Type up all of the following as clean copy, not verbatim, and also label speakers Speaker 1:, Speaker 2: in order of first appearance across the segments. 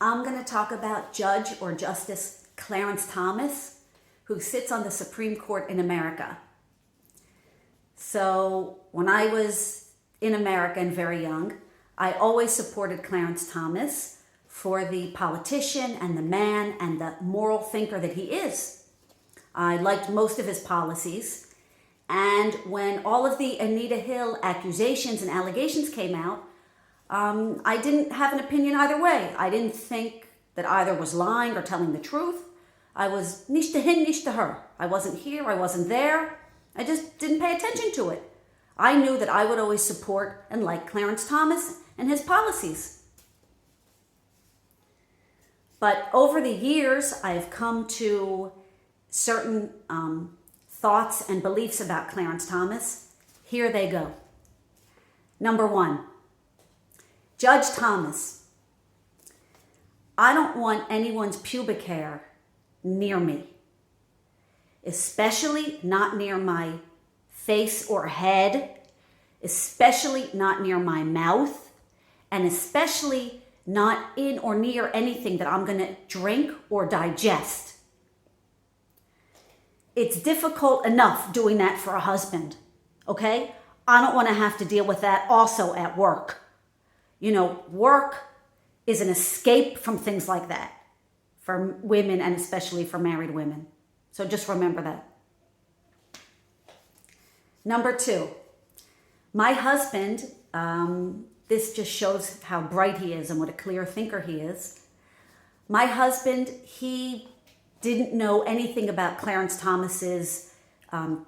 Speaker 1: I'm going to talk about Judge or Justice Clarence Thomas, who sits on the Supreme Court in America. So when I was in America and very young, I always supported Clarence Thomas for the politician and the man and the moral thinker that he is. I liked most of his policies. And when all of the Anita Hill accusations and allegations came out, I didn't have an opinion either way. I didn't think that either was lying or telling the truth. I was nish to him, nish to her. I wasn't here, I wasn't there. I just didn't pay attention to it. I knew that I would always support and like Clarence Thomas and his policies. But over the years, I have come to certain thoughts and beliefs about Clarence Thomas. Here they go. Number one, Judge Thomas. I don't want anyone's pubic hair near me, especially not near my face or head, especially not near my mouth, and especially not in or near anything that I'm going to drink or digest. It's difficult enough doing that for a husband, okay? I don't want to have to deal with that also at work. You know, work is an escape from things like that for women and especially for married women. So just remember that. Number two, my husband, this just shows how bright he is and what a clear thinker he is. My husband, he didn't know anything about Clarence Thomas's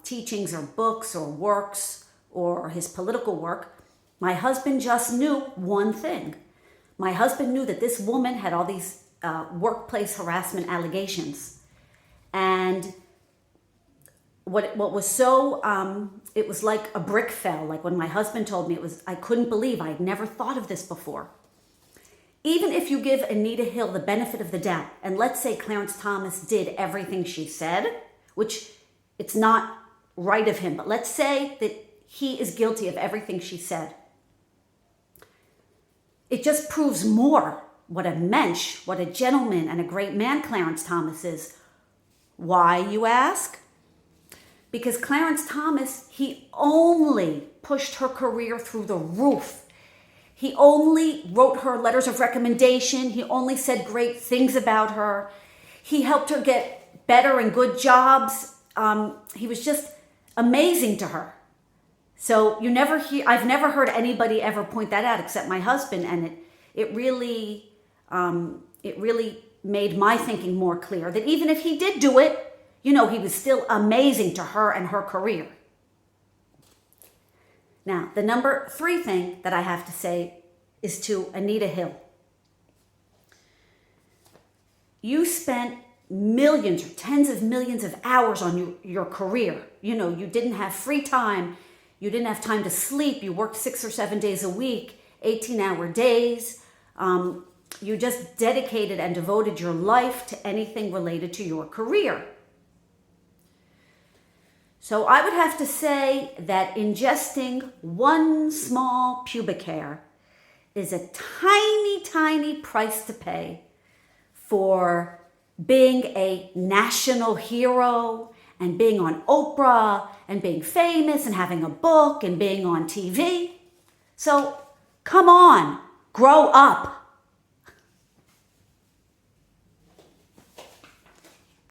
Speaker 1: teachings or books or works or his political work. My husband just knew one thing. My husband knew that this woman had all these workplace harassment allegations. And what was so, it was like a brick fell. Like when my husband told me, I couldn't believe, I'd never thought of this before. Even if you give Anita Hill the benefit of the doubt, and let's say Clarence Thomas did everything she said, which it's not right of him, but let's say that he is guilty of everything she said. It just proves more what a mensch, what a gentleman and a great man Clarence Thomas is. Why, you ask? Because Clarence Thomas, he only pushed her career through the roof. He only wrote her letters of recommendation. He only said great things about her. He helped her get better and good jobs. He was just amazing to her. So I've never heard anybody ever point that out except my husband, and it really made my thinking more clear that even if he did do it, he was still amazing to her and her career. Now, the number three thing that I have to say is to Anita Hill. You spent millions or tens of millions of hours on your career. You didn't have free time. You didn't have time to sleep. You worked 6 or 7 days a week, 18-hour days. You just dedicated and devoted your life to anything related to your career. So I would have to say that ingesting one small pubic hair is a tiny, tiny price to pay for being a national hero and being on Oprah and being famous and having a book and being on TV. So come on, grow up.